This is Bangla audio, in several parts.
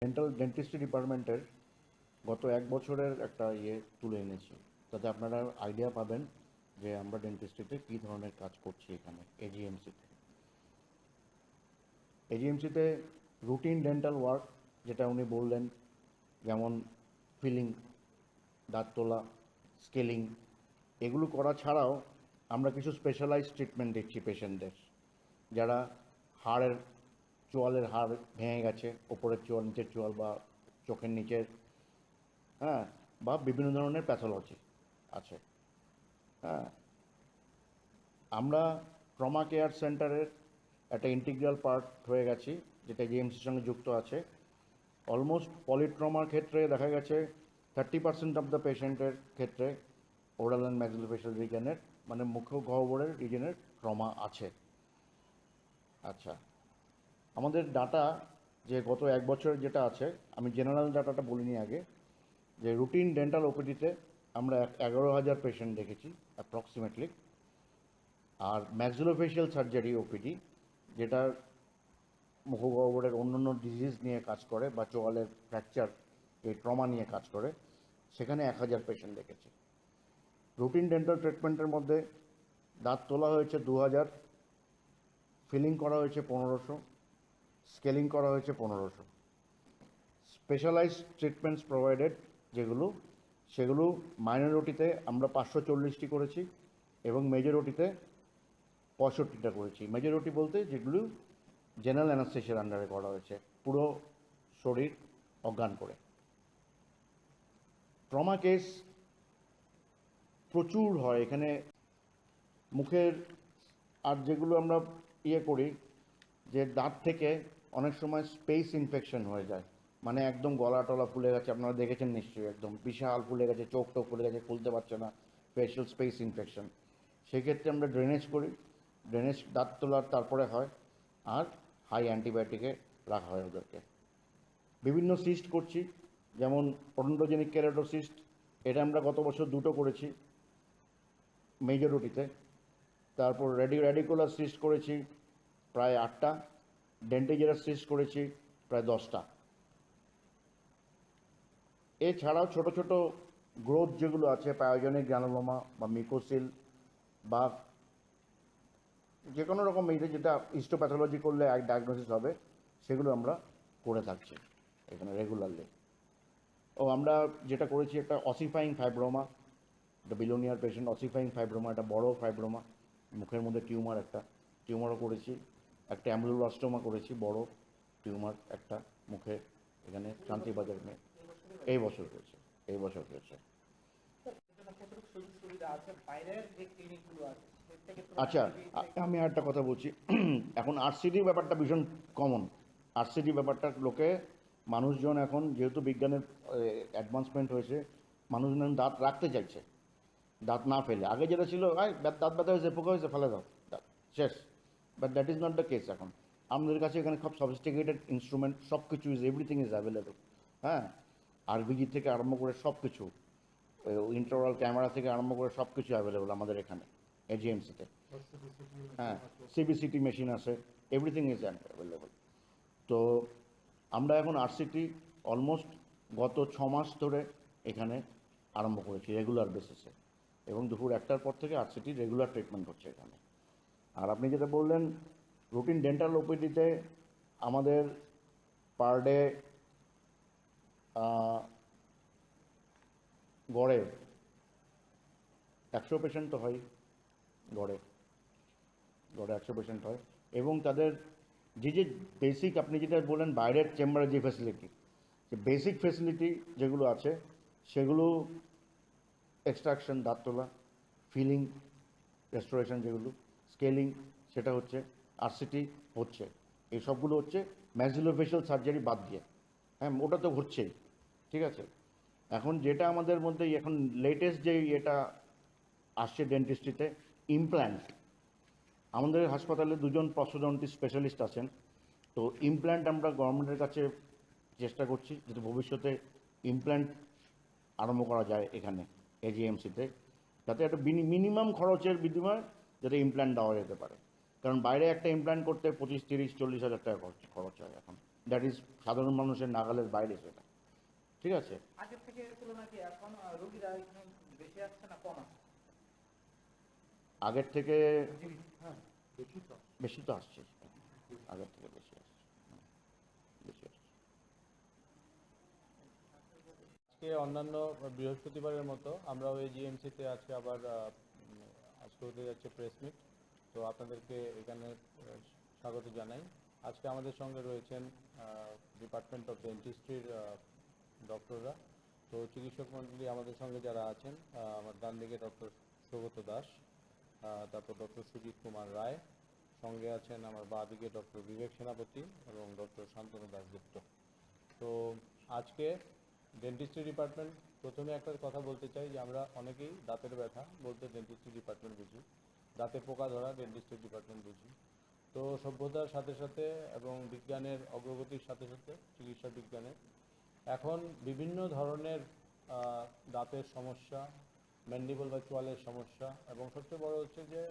ডেন্টিস্ট্রি ডিপার্টমেন্টের গত এক বছরের একটা তুলে এনেছি, তাতে আপনারা আইডিয়া পাবেন যে আমরা ডেন্টিস্ট্রিতে কী ধরনের কাজ করছি এখানে এজিএমসিতে রুটিন ডেন্টাল ওয়ার্ক, যেটা উনি বললেন, যেমন ফিলিং, দাঁত তোলা, স্কেলিং, এগুলো করা ছাড়াও আমরা কিছু স্পেশালাইজ ট্রিটমেন্ট দিচ্ছি পেশেন্টদের, যারা চোয়ালের হাড় ভেঙে গেছে, ওপরের চোয়াল, নিচের চোয়াল বা চোখের নিচের, হ্যাঁ, বা বিভিন্ন ধরনের প্যাথোলজি আছে। হ্যাঁ, আমরা ট্রমা কেয়ার সেন্টারের একটা ইন্টিগ্রাল পার্ট হয়ে গেছি, যেটা জিএমসির সঙ্গে যুক্ত আছে। অলমোস্ট পলিট্রমার ক্ষেত্রে দেখা গেছে 30% অফ দ্য পেশেন্টের ক্ষেত্রে ওরাল অ্যান্ড ম্যাক্সিলোফেশিয়াল রিজনের, মানে মুখ গহ্বরের রিজনের ট্রমা আছে। আচ্ছা, আমাদের ডাটা যে গত এক বছরের যেটা আছে, আমি জেনারেল ডাটাটা বলিনি আগে, যে রুটিন ডেন্টাল ওপিডিতে আমরা 11,000 পেশেন্ট দেখেছি অ্যাপ্রক্সিমেটলি। আর ম্যাক্সিলোফেশিয়াল সার্জারি ওপিডি, যেটা মুখগহ্বরের অন্যান্য ডিজিজ নিয়ে কাজ করে বা চোয়ালের ফ্র্যাকচার, এই ট্রমা নিয়ে কাজ করে, সেখানে 1,000 পেশেন্ট দেখেছি। রুটিন ডেন্টাল ট্রিটমেন্টের মধ্যে দাঁত তোলা হয়েছে 2,000, ফিলিং করা হয়েছে 1,500, স্কেলিং করা হয়েছে 1,500। স্পেশালাইজড ট্রিটমেন্টস প্রোভাইডেড সেগুলো মাইনরিটিতে আমরা 540টি করেছি এবং মেজরিটিতে 65টা করেছি। মেজরিটি বলতে যেগুলো জেনারেল অ্যানাস্থেশিয়ার আন্ডারে করা হয়েছে, পুরো শরীর অজ্ঞান করে। ট্রমা কেস প্রচুর হয় এখানে। মুখের আর যেগুলো আমরা করি, যে দাঁত থেকে অনেক সময় স্পেস ইনফেকশন হয়ে যায়, মানে একদম গলা টলা ফুলে গেছে, আপনারা দেখেছেন নিশ্চয়ই, একদম বিশাল ফুলে গেছে, চোখ টোক ফুলে গেছে, খুলতে পারছে না, ফেশিয়াল স্পেস ইনফেকশন। সেক্ষেত্রে আমরা ড্রেনেজ করি, ড্রেনেজ দাঁত তোলার তারপরে হয়, আর হাই অ্যান্টিবায়োটিকে রাখা হয় ওদেরকে। বিভিন্ন সিস্ট করছি, যেমন ওডোন্টোজেনিক কেরাটোসিস্ট, এটা আমরা গত বছর 2টো করেছি মেজরিটিতে। তারপর রেডিকুলার সিস্ট করেছি প্রায় 8টা, ডেন্টিজেরাস সিস্ট করেছি প্রায় 10টা। এছাড়াও ছোট ছোট গ্রোথ যেগুলো আছে, পায়োজনিক গ্রানুলোমা বা মিকোসিল বা যে কোনো রকম যেটা হিস্টোপ্যাথোলজি করলে এক ডায়াগনোসিস হবে, সেগুলো আমরা করে থাকছি এখানে রেগুলারলি। আমরা যেটা করেছি, একটা অসিফাইং ফাইব্রোমা, একটা বিলোনিয়ার পেশেন্ট, অসিফাইং ফাইব্রোমা, একটা বড় ফাইব্রোমা, মুখের মধ্যে টিউমারও করেছি। একটা অ্যাম্বুলোস্টোমা করেছি, বড় টিউমার একটা মুখে, এখানে শান্তিবাজার মেয়ে, এই বছর হয়েছে। আচ্ছা, আমি একটা কথা বলছি। এখন আরসিডি ব্যাপারটা ভীষণ কমন। আরসিডি ব্যাপারটা মানুষজন এখন, যেহেতু বিজ্ঞানের অ্যাডভান্সমেন্ট হয়েছে, মানুষজন দাঁত রাখতে চাইছে, দাঁত না ফেলে। আগে যেটা ছিল, দাঁত ব্যথা হয়েছে, পোকা হয়েছে, ফেলে দাও, দাঁত শেষ। But that is not the case. এখন আমাদের কাছে এখানে খুব সফিস্টিকেটেড ইনস্ট্রুমেন্ট, সব কিছু এভরিথিং ইজ অ্যাভেলেবল। হ্যাঁ, আরবিজি থেকে আরম্ভ করে সব কিছু, ইন্টারওয়াল ক্যামেরা থেকে আরম্ভ করে সব কিছু অ্যাভেলেবল আমাদের এখানে এজিএমসিতে। হ্যাঁ, সিবিসিটি মেশিন আছে, এভরিথিং ইজ অ্যাভেলেবল। তো আমরা এখন আরসিটি অলমোস্ট গত 6 মাস ধরে এখানে আরম্ভ করেছি রেগুলার বেসিসে, এবং দুপুর 1টার পর থেকে আরসিটি রেগুলার ট্রিটমেন্ট হচ্ছে এখানে। আর আপনি যেটা বললেন, রুটিন ডেন্টাল ওপিডিতে আমাদের পার ডে গড়ে 100 পেশেন্ট তো হয়, গড়ে 100 পেশেন্ট হয়। এবং তাদের যে বেসিক, আপনি যেটা বললেন বাইরের চেম্বারে যে ফ্যাসিলিটি, যে বেসিক ফ্যাসিলিটি যেগুলো আছে, সেগুলো এক্সট্রাকশন, দাঁত তোলা, ফিলিং, রেস্টোরেশন, যেগুলো স্কেলিং, সেটা হচ্ছে, আরসিটি হচ্ছে, এই সবগুলো হচ্ছে ম্যাক্সিলোফেশিয়াল সার্জারি বাদ দিয়ে। হ্যাঁ, ওটা তো হচ্ছেই, ঠিক আছে। এখন যেটা আমাদের মধ্যে এখন লেটেস্ট যে এটা আসছে ডেন্টিস্ট্রিতে, ইমপ্ল্যান্ট। আমাদের হাসপাতালে 2জন প্রসোডন্টিস্ট স্পেশালিস্ট আছেন। তো ইমপ্ল্যান্ট আমরা গভর্নমেন্টের কাছে চেষ্টা করছি, যাতে ভবিষ্যতে ইমপ্ল্যান্ট আরম্ভ করা যায় এখানে এজিএমসিতে, যাতে একটা মিনিমাম খরচের বিনিময়ে যাতে ইমপ্ল্যান্ট দেওয়া যেতে পারে। কারণ বাইরে একটা ইমপ্ল্যান্ট করতে 25, 30, 40 হাজার টাকা খরচ হয় এখন দ্যাট ইজ সাধারণ মানুষের নাগালের বাইরে সেটা, ঠিক আছে। আগের থেকে তুলনায় কি এখন রোগীরা এখানে বেশি আসছে না কম আসছে? আগের থেকে হ্যাঁ, বেশি তো আসছে, আগের থেকে বেশি আসছে, বেশি আসছে। আজকে অন্যান্য বৃহস্পতিবারের মতো আমরাও এই জিএমসিতে আজকে আবার আজকে হতে যাচ্ছে প্রেস মিট। তো আপনাদেরকে এখানে স্বাগত জানাই। আজকে আমাদের সঙ্গে রয়েছেন ডিপার্টমেন্ট অফ ডেন্টিস্ট্রির ডক্টররা। তো চিকিৎসক মণ্ডলী আমাদের সঙ্গে যারা আছেন, আমার ডান দিকে ডক্টর সৌগত দাস, তারপর ডক্টর সুজিত কুমার রায়, সঙ্গে আছেন আমার বাঁ দিকে ডক্টর বিবেক সেনাপতি এবং ডক্টর শান্তনু দাসগুপ্ত। তো আজকে ডেন্টিস্ট্রি ডিপার্টমেন্ট, প্রথমে একটা কথা বলতে চাই যে আমরা অনেকেই দাঁতের ব্যথা বলতে ডেন্টিস্ট্রি ডিপার্টমেন্ট বুঝি, দাঁতে পোকা ধরা ডেন্টিস্ট্রি ডিপার্টমেন্ট বুঝি। তো সভ্যতার সাথে সাথে এবং বিজ্ঞানের অগ্রগতির সাথে সাথে চিকিৎসা বিজ্ঞানের এখন বিভিন্ন ধরনের দাঁতের সমস্যা, ম্যান্ডিবল বা চোয়ালের সমস্যা, এবং সবচেয়ে বড় হচ্ছে যে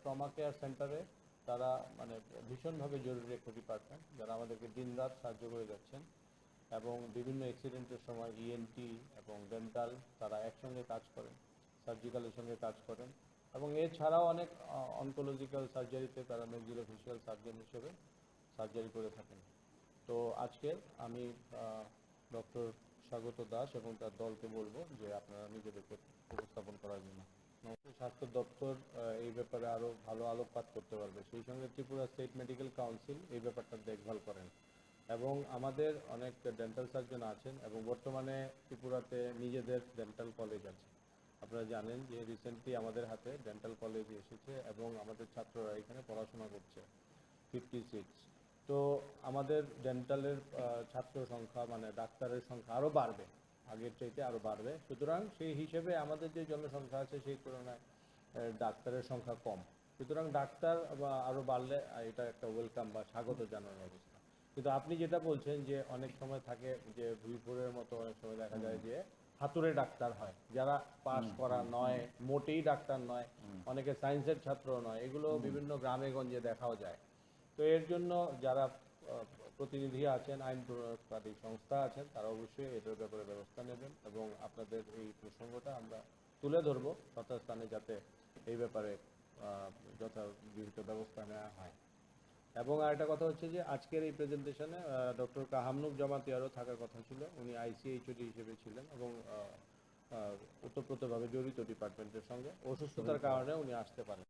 ট্রমা কেয়ার সেন্টারে তারা মানে ভীষণভাবে জরুরি একটা ডিপার্টমেন্ট, যারা আমাদেরকে দিনরাত সাহায্য করে যাচ্ছেন এবং বিভিন্ন অ্যাক্সিডেন্টের সময় ইএনটি এবং ডেন্টাল তারা একসঙ্গে কাজ করেন, সার্জিক্যালের সঙ্গে কাজ করেন, এবং এছাড়াও অনেক অনকোলজিক্যাল সার্জারিতে তারা ম্যাক্সিলোফেশিয়াল সার্জন হিসেবে সার্জারি করে থাকেন। তো আজকে আমি ডক্টর স্বাগত দাস এবং তার দলকে বলবো যে আপনারা নিজেদেরকে উপস্থাপন করার জন্য। স্বাস্থ্য দপ্তর এই ব্যাপারে আরও ভালো আলোকপাত করতে পারবে, সেই সঙ্গে ত্রিপুরা স্টেট মেডিকেল কাউন্সিল এই ব্যাপারটা দেখভাল করেন, এবং আমাদের অনেক ডেন্টাল সার্জন আছেন, এবং বর্তমানে ত্রিপুরাতে নিজেদের ডেন্টাল কলেজ আছে। আপনারা জানেন যে রিসেন্টলি আমাদের হাতে ডেন্টাল কলেজ এসেছে এবং আমাদের ছাত্ররা এখানে পড়াশোনা করছে 56। তো আমাদের ডেন্টালের ছাত্র সংখ্যা মানে ডাক্তারের সংখ্যা আরও বাড়বে, আগের চাইতে আরও বাড়বে। সুতরাং সেই হিসেবে আমাদের যে জনসংখ্যা আছে সেই তুলনায় ডাক্তারের সংখ্যা কম। সুতরাং ডাক্তার বা আরও বাড়লে এটা একটা ওয়েলকাম বা স্বাগত জানানোর অবস্থা। কিন্তু আপনি যেটা বলছেন যে অনেক সময় থাকে যে ভুইপুরের মতো অনেক সময় দেখা যায় যে হাতুড়ে ডাক্তার হয়, যারা পাস করা নয়, মোটেই ডাক্তার নয়, অনেকে সায়েন্সের ছাত্র নয়, এগুলো বিভিন্ন গ্রামে গঞ্জে দেখাও যায়। তো এর জন্য যারা প্রতিনিধি আছেন, আইন প্রয়োগকারী সংস্থা আছেন, তারা অবশ্যই এটার ব্যাপারে ব্যবস্থা নেবেন, এবং আপনাদের এই প্রসঙ্গটা আমরা তুলে ধরবো যথাস্থানে, যাতে এই ব্যাপারে যথাবিহিত ব্যবস্থা নেওয়া হয়। এবং আরেকটা কথা হচ্ছে যে আজকের এই প্রেজেন্টেশনে ডক্টর কাহামনুক জামাতিয়ারও থাকার কথা ছিল, উনি আইসিএইচওডি হিসেবে ছিলেন এবং ওতপ্রোতভাবে জড়িত ডিপার্টমেন্টের সঙ্গে। অসুস্থতার কারণে উনি আসতে পারেন।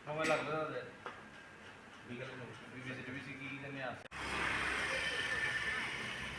সময় লাগবে না।